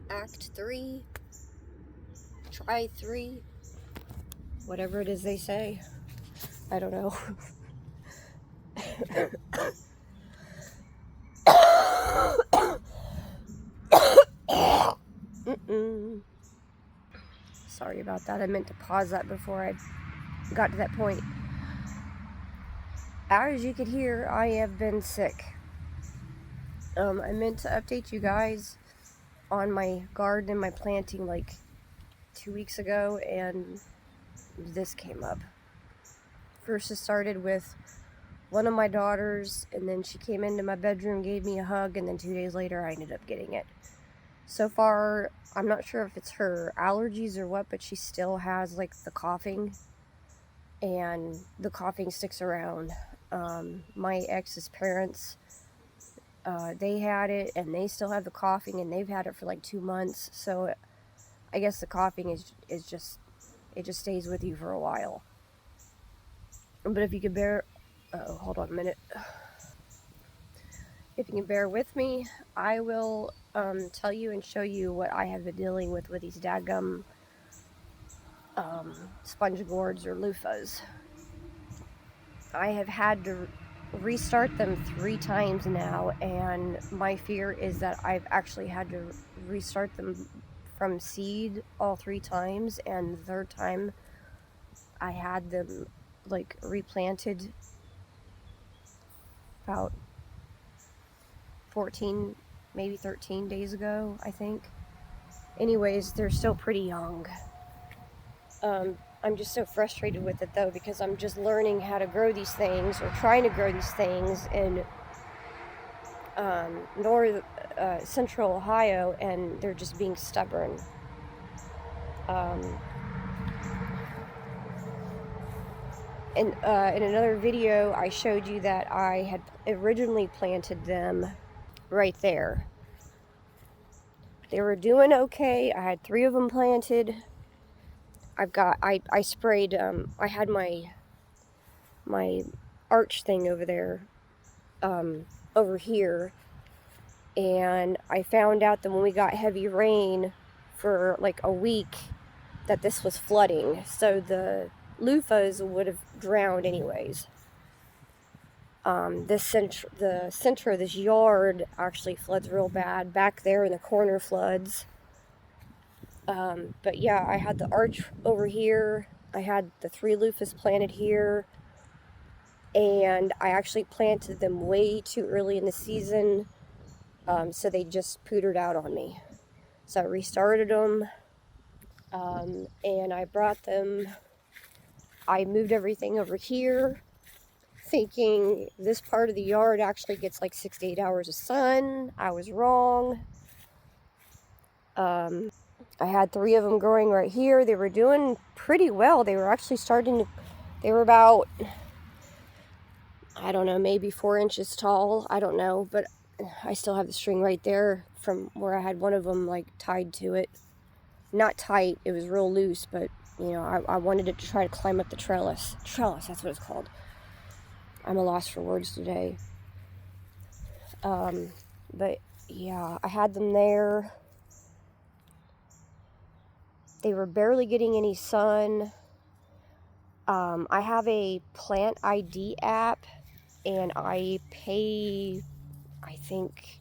Act 3, try 3, whatever it is they say. I don't know. Sorry about that. I meant to pause that before I got to that point. As you could hear, I have been sick. I meant to update you guys on my garden and my planting like 2 weeks ago, and this came up. First it started with one of my daughters, and then she came into my bedroom, gave me a hug, and then 2 days later I ended up getting it. So far, I'm not sure if it's her allergies or what, but she still has like the coughing, and the coughing sticks around. My ex's parents, they had it, and they still have the coughing, and they've had it for like 2 months. So I guess the coughing is just, it just stays with you for a while. But if you could bear, hold on a minute. If you can bear with me, I will tell you and show you what I have been dealing with these dadgum sponge gourds or loofahs. I have had to restart them 3 times now, and my fear is that I've actually had to restart them from seed all 3 times, and the 3rd time I had them like replanted about 14, maybe 13 days ago, I think. Anyways, they're still pretty young. I'm just so frustrated with it though, because I'm just learning how to grow these things, or trying to grow these things in central Ohio, and they're just being stubborn. In another video, I showed you that I had originally planted them right there. They were doing okay. I had 3 of them planted. I sprayed, I had my arch thing over there, over here, and I found out that when we got heavy rain for like a week, that this was flooding, so the loofahs would have drowned anyways. The center of this yard actually floods real bad. Back there in the corner floods. But yeah, I had the arch over here. I had the 3 loofahs planted here. And I actually planted them way too early in the season. So they just pootered out on me. So I restarted them. And I brought them. I moved everything over here, thinking this part of the yard actually gets like 6 to 8 hours of sun. I was wrong. I had 3 of them growing right here. They were doing pretty well. They were actually starting to, they were about, I don't know, maybe 4 inches tall. I don't know, but I still have the string right there from where I had one of them like tied to it. Not tight, it was real loose, but you know, I wanted it to try to climb up the trellis. Trellis, that's what it's called. I'm a loss for words today. But yeah, I had them there. They were barely getting any sun. I have a plant ID app, and I pay, I think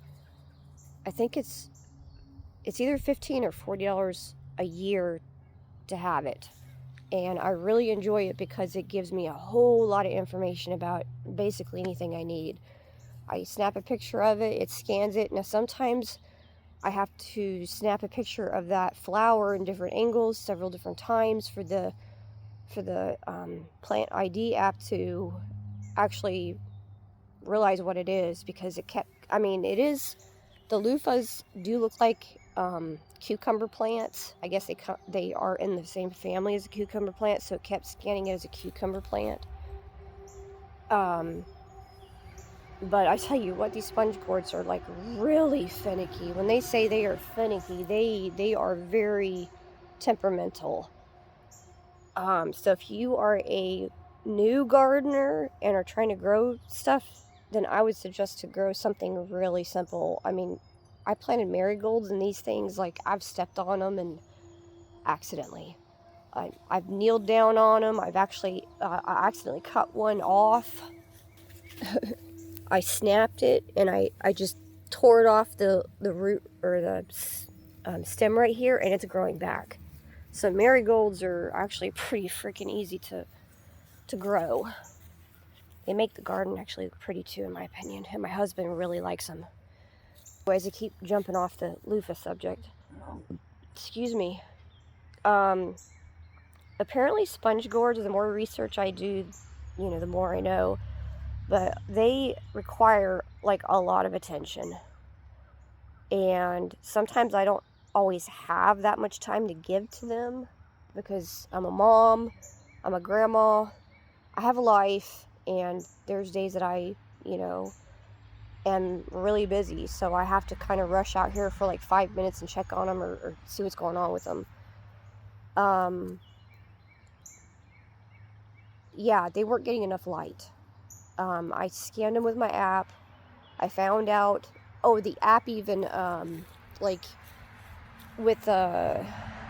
it's either $15 or $40 a year to have it. And I really enjoy it because it gives me a whole lot of information about basically anything I need. I snap a picture of it, it scans it. Now sometimes I have to snap a picture of that flower in different angles several different times for the plant ID app to actually realize what it is, because it kept, I mean, it is, the loofahs do look like cucumber plants. I guess they are in the same family as a cucumber plant, so it kept scanning it as a cucumber plant. But I tell you what, these sponge gourds are like really finicky. When they say they are finicky, they are very temperamental. So if you are a new gardener and are trying to grow stuff, then I would suggest to grow something really simple. I mean, I planted marigolds, and these things, like, I've stepped on them and accidentally. I've kneeled down on them. I accidentally cut one off. I snapped it, and I just tore it off the root, or the stem right here, and it's growing back. So marigolds are actually pretty freaking easy to grow. They make the garden actually look pretty too, in my opinion, and my husband really likes them. Anyways, I keep jumping off the loofah subject. Excuse me. Apparently sponge gourds, the more research I do, the more I know, but they require like a lot of attention. And sometimes I don't always have that much time to give to them because I'm a mom, I'm a grandma, I have a life, and there's days that I, am really busy, so I have to kind of rush out here for like 5 minutes and check on them or see what's going on with them. Yeah, they weren't getting enough light. I scanned them with my app. I found out, the app even, like, with, what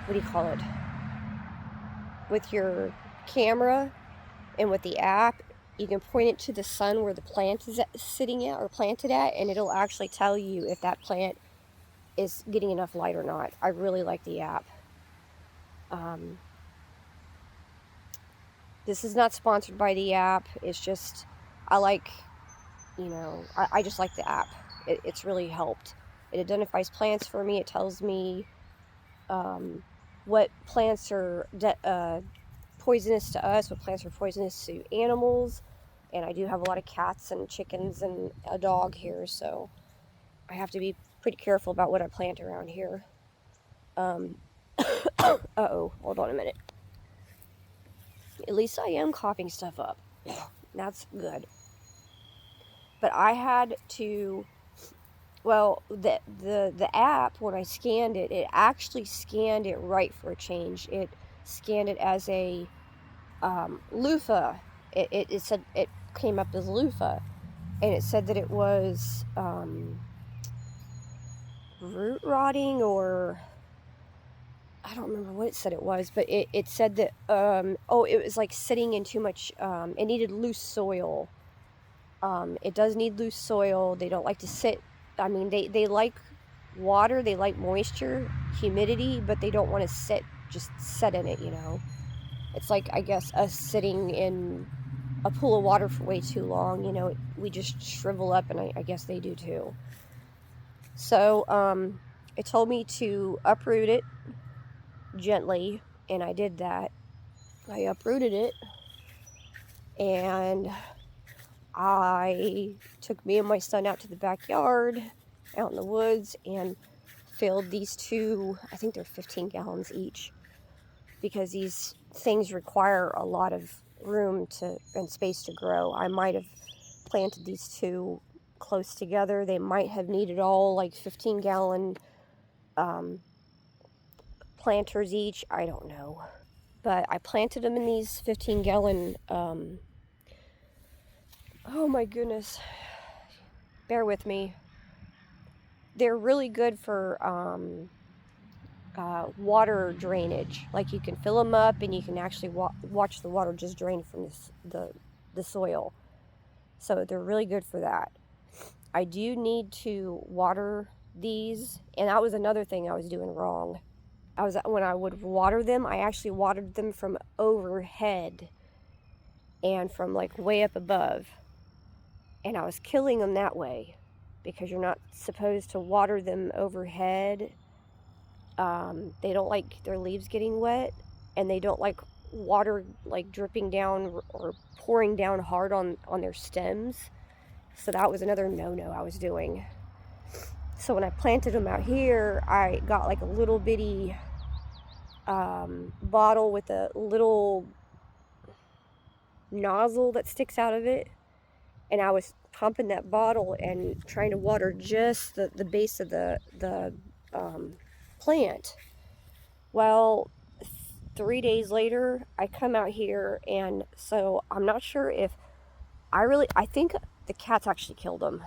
do you call it? With your camera and with the app, you can point it to the sun where the plant is sitting at or planted at, and it'll actually tell you if that plant is getting enough light or not. I really like the app. This is not sponsored by the app. It's just, I like, I just like the app. It's really helped. It identifies plants for me. It tells me what plants are poisonous to us, what plants are poisonous to animals. And I do have a lot of cats and chickens and a dog here, so I have to be pretty careful about what I plant around here. Uh-oh, hold on a minute. At least I am coughing stuff up. That's good. But I had to, well, the app, when I scanned it, it actually scanned it right for a change. It scanned it as a loofah. It said, it came up as loofah, and it said that it was root rotting, or I don't remember what it said it was, but it said that, it was like sitting in too much, it needed loose soil. It does need loose soil. They don't like to sit, I mean, they like water, they like moisture, humidity, but they don't want to just sit in it, It's like, I guess, us sitting in a pool of water for way too long, we just shrivel up, and I guess they do too. So, it told me to uproot it gently, and I did that. I uprooted it, and I took me and my son out to the backyard, out in the woods, and filled these two, I think they're 15 gallons each, because these things require a lot of room and space to grow. I might have planted these two close together. They might have needed all like 15-gallon planters each. I don't know. But I planted them in these 15-gallon, oh my goodness, bear with me. They're really good for water drainage. Like, you can fill them up, and you can actually watch the water just drain from the soil. So they're really good for that. I do need to water these, and that was another thing I was doing wrong. When I would water them, I actually watered them from overhead and from like way up above, and I was killing them that way, because you're not supposed to water them overhead. They don't like their leaves getting wet, and they don't like water like dripping down or pouring down hard on their stems. So that was another no-no I was doing. So when I planted them out here, I got like a little bitty bottle with a little nozzle that sticks out of it, and I was pumping that bottle and trying to water just the base of the plant. Well, 3 days later, I come out here, and so I'm not sure if I think the cats actually killed them.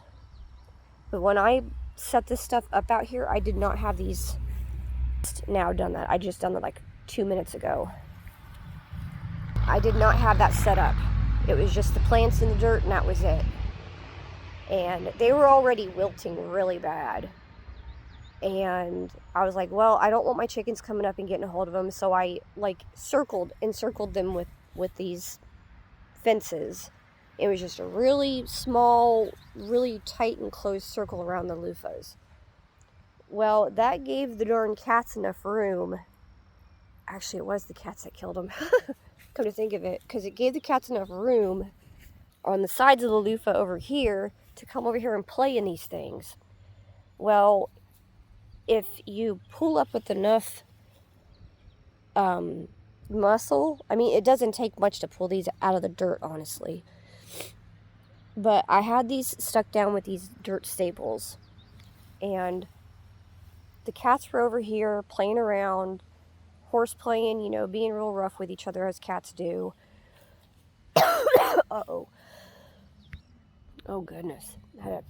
But when I set this stuff up out here, I did not have these now done that. I just done that like 2 minutes ago. I did not have that set up. It was just the plants in the dirt and that was it. And they were already wilting really bad. And I was like, well, I don't want my chickens coming up and getting a hold of them. So I like encircled them with these fences. It was just a really small, really tight and closed circle around the loofahs. Well, that gave the darn cats enough room. Actually, it was the cats that killed them. Come to think of it. Because it gave the cats enough room on the sides of the loofah over here to come over here and play in these things. Well, if you pull up with enough muscle, I mean, it doesn't take much to pull these out of the dirt, honestly. But I had these stuck down with these dirt staples. And the cats were over here playing around, horse playing, you know, being real rough with each other as cats do. Uh-oh. Oh, goodness. I had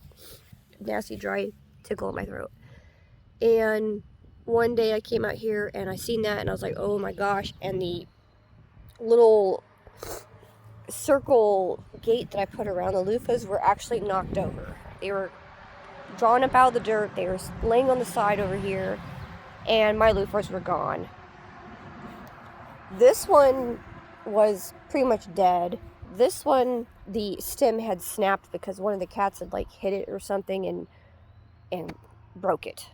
a nasty, dry tickle in my throat. And one day I came out here and I seen that and I was like, oh my gosh. And the little circle gate that I put around the loofahs were actually knocked over. They were drawn up out of the dirt. They were laying on the side over here. And my loofahs were gone. This one was pretty much dead. This one, the stem had snapped because one of the cats had like hit it or something and broke it.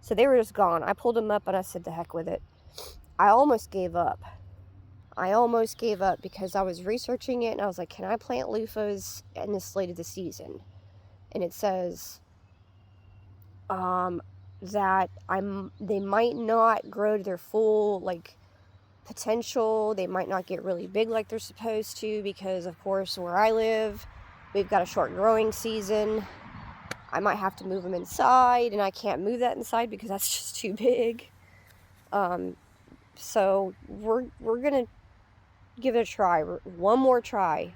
So they were just gone. I pulled them up and I said, the heck with it. I almost gave up. Because I was researching it and I was like, can I plant loofahs in this late of the season? And it says that they might not grow to their full like potential. They might not get really big like they're supposed to because, of course, where I live, we've got a short growing season. I might have to move them inside, and I can't move that inside because that's just too big. So we're gonna give it a try. One more try.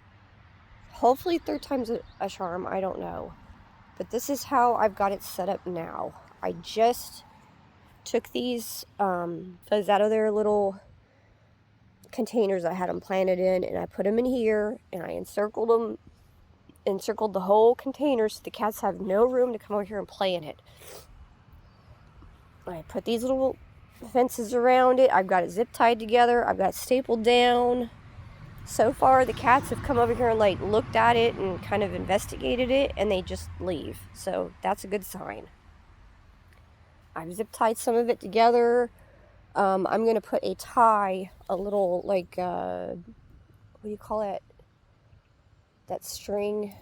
Hopefully third time's a charm. I don't know. But this is how I've got it set up now. I just took these fuzz out of their little containers I had them planted in, and I put them in here, and I encircled the whole container so the cats have no room to come over here and play in it. I put these little fences around it. I've got it zip tied together. I've got it stapled down. So far, the cats have come over here and like looked at it and kind of investigated it, and they just leave. So that's a good sign. I've zip tied some of it together. I'm going to put a tie, a little like, what do you call it? That string.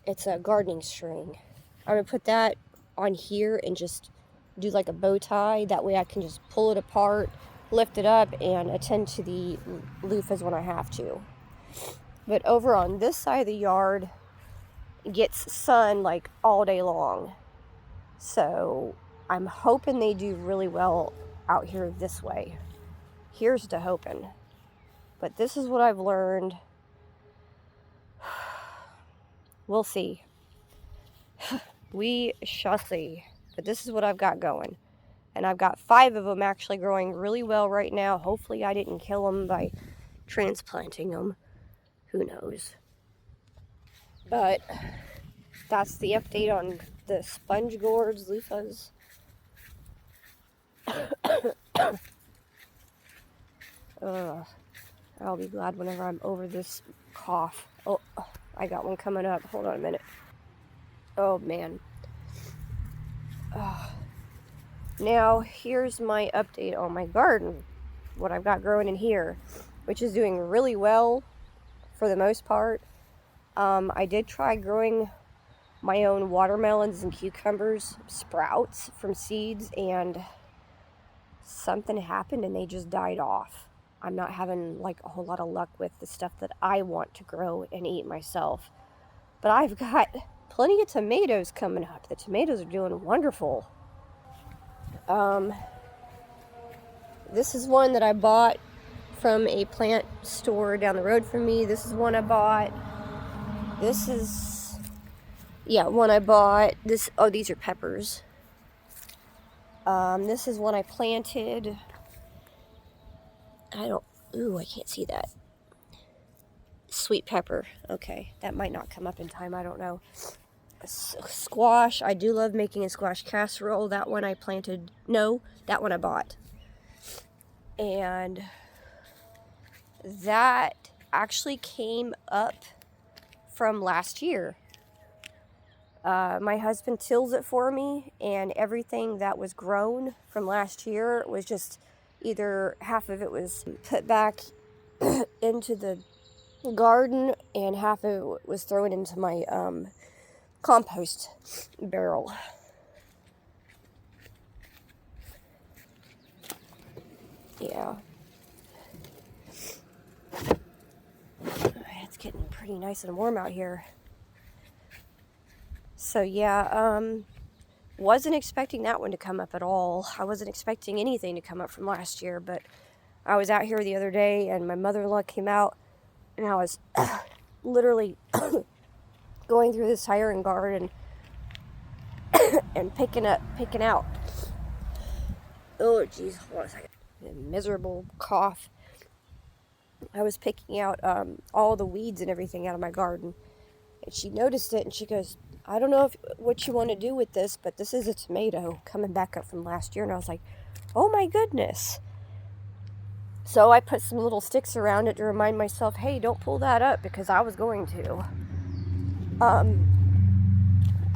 It's a gardening string. I'm going to put that on here and just do like a bow tie. That way I can just pull it apart, lift it up, and attend to the loofahs when I have to. But over on this side of the yard, it gets sun like all day long. So I'm hoping they do really well out here this way. Here's to hoping. But this is what I've learned. We'll see. We shall see. But this is what I've got going. And I've got 5 of them actually growing really well right now. Hopefully I didn't kill them by transplanting them. Who knows? But that's the update on the sponge gourds, loofahs. I'll be glad whenever I'm over this cough. Oh, I got one coming up. Hold on a minute. Oh, man. Now, here's my update on my garden. What I've got growing in here, which is doing really well for the most part. I did try growing my own watermelons and cucumbers sprouts from seeds, and something happened and they just died off. I'm not having like a whole lot of luck with the stuff that I want to grow and eat myself. But I've got plenty of tomatoes coming up. The tomatoes are doing wonderful. This is one that I bought from a plant store down the road from me. This is one I bought. This is Yeah, one I bought. This, oh, these are peppers. This is one I planted. Ooh, I can't see that. Sweet pepper. Okay, that might not come up in time, I don't know. Squash. I do love making a squash casserole. That one I planted. No, that one I bought. And that actually came up from last year. My husband tills it for me, and everything that was grown from last year was just either half of it was put back into the garden and half of it was thrown into my compost barrel. Yeah. It's getting pretty nice and warm out here. So yeah, wasn't expecting that one to come up at all. I wasn't expecting anything to come up from last year, but I was out here the other day and my mother-in-law came out and I was literally going through this hiring garden and picking out. Oh geez, hold on a second. A miserable cough. I was picking out all the weeds and everything out of my garden. And she noticed it and she goes, I don't know what you want to do with this, but this is a tomato coming back up from last year. And I was like, oh my goodness. So I put some little sticks around it to remind myself, hey, don't pull that up, because I was going to. I'm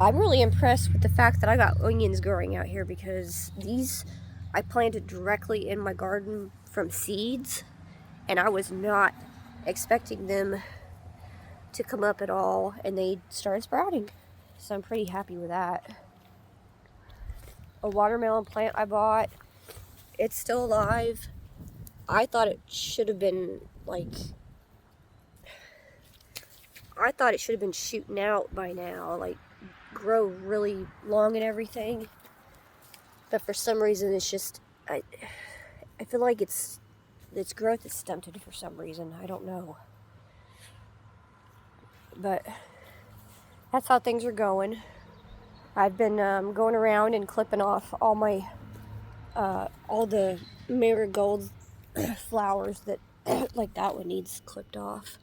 really impressed with the fact that I got onions growing out here, because these I planted directly in my garden from seeds, and I was not expecting them to come up at all, and they started sprouting. So I'm pretty happy with that. A watermelon plant I bought, it's still alive. I thought it should have been shooting out by now, like grow really long and everything. But for some reason it's just, I feel like its growth is stunted for some reason. I don't know. But that's how things are going. I've been going around and clipping off all my all the marigold flowers that like that one needs clipped off.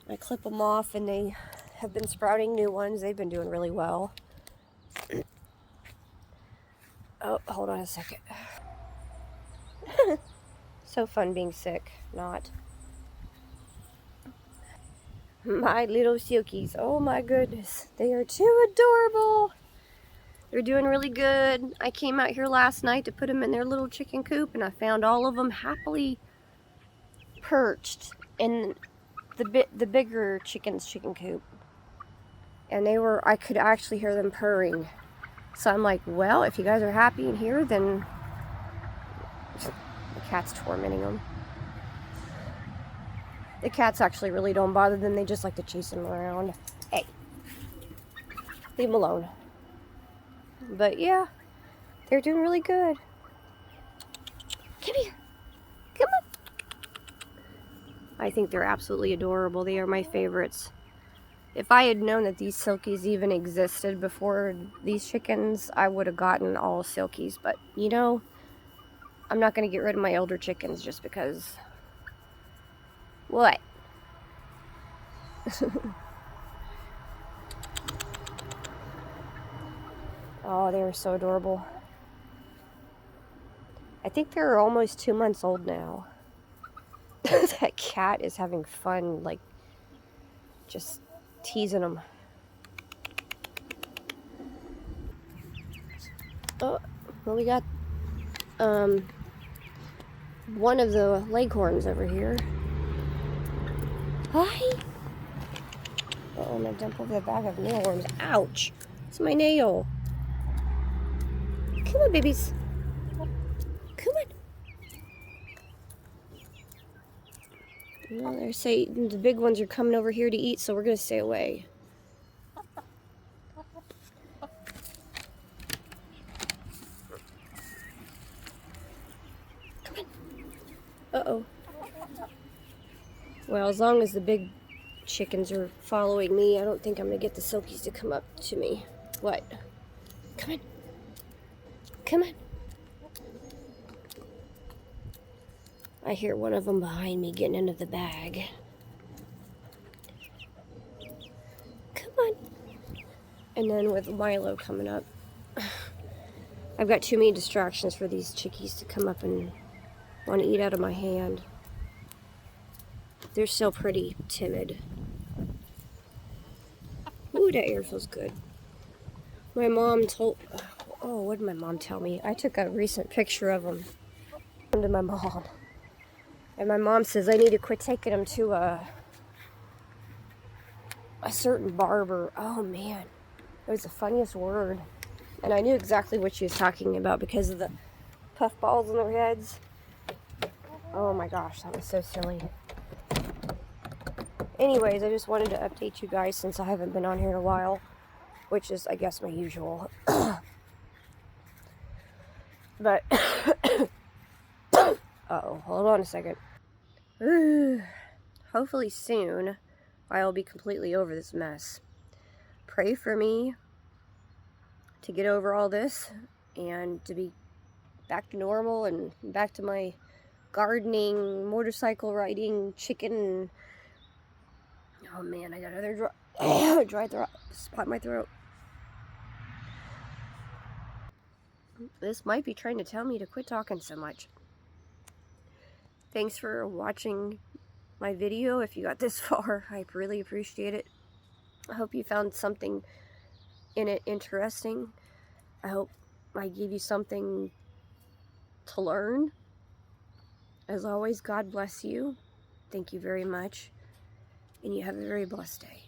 I clip them off and they have been sprouting new ones. They've been doing really well. Oh, hold on a second. So fun being sick. Not. My little silkies. Oh my goodness. They are too adorable. They're doing really good. I came out here last night to put them in their little chicken coop, and I found all of them happily perched in the bigger chicken's chicken coop. And I could actually hear them purring. So I'm like, well, if you guys are happy in here, then the cat's tormenting them. The cats actually really don't bother them. They just like to chase them around. Hey, leave them alone. But yeah, they're doing really good. Come here. Come on. I think they're absolutely adorable. They are my favorites. If I had known that these silkies even existed before these chickens, I would have gotten all silkies. But, you know, I'm not going to get rid of my older chickens just because. What? Oh, they were so adorable. I think they're almost 2 months old now. That cat is having fun, like, just teasing them. Oh, well, we got one of the leghorns over here. Hi. Oh, I'm gonna dump over the bag of mealworms. Ouch! It's my nail. Come on, babies. Come on. Well, they're saying the big ones are coming over here to eat, so we're gonna stay away. Come on. Uh-oh. Well, as long as the big chickens are following me. I don't think I'm going to get the silkies to come up to me. What? Come on. Come on. I hear one of them behind me getting into the bag. Come on. And then with Milo coming up, I've got too many distractions for these chickies to come up and want to eat out of my hand. They're still pretty timid. Ooh, that air feels good. My mom told... Oh, what did my mom tell me? I took a recent picture of them to my mom. And my mom says I need to quit taking them to a certain barber. Oh, man. It was the funniest word. And I knew exactly what she was talking about because of the puff balls on their heads. Oh my gosh, that was so silly. Anyways, I just wanted to update you guys since I haven't been on here in a while, which is, I guess, my usual. But, uh-oh, hold on a second. Hopefully soon, I'll be completely over this mess. Pray for me to get over all this and to be back to normal and back to my gardening, motorcycle riding, chicken. Oh man, I got another dry throat, spot in my throat. This might be trying to tell me to quit talking so much. Thanks for watching my video. If you got this far, I really appreciate it. I hope you found something in it interesting. I hope I gave you something to learn. As always, God bless you. Thank you very much. And you have a very blessed day.